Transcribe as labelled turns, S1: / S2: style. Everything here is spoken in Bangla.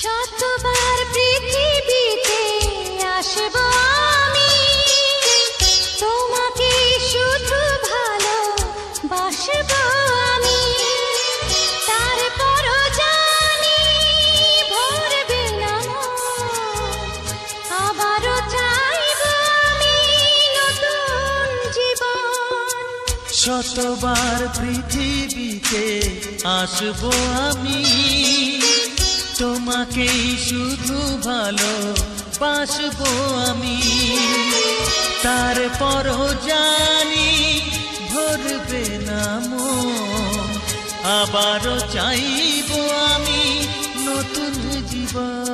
S1: শতবার পৃথিবীতে আসব আমি, তোমাকে শুধু ভালোবাসব আমি। তারপরও জানি ভরবে না মন, আবারও চাইব আমি নতুন জীবন।
S2: শতবার পৃথিবীতে আসবো আমি, তোমাকেই শুধু ভালোবাসবো আমি। তারপরও জানি ভরবে না মন, আবারও চাইবো আমি নতুন জীবন।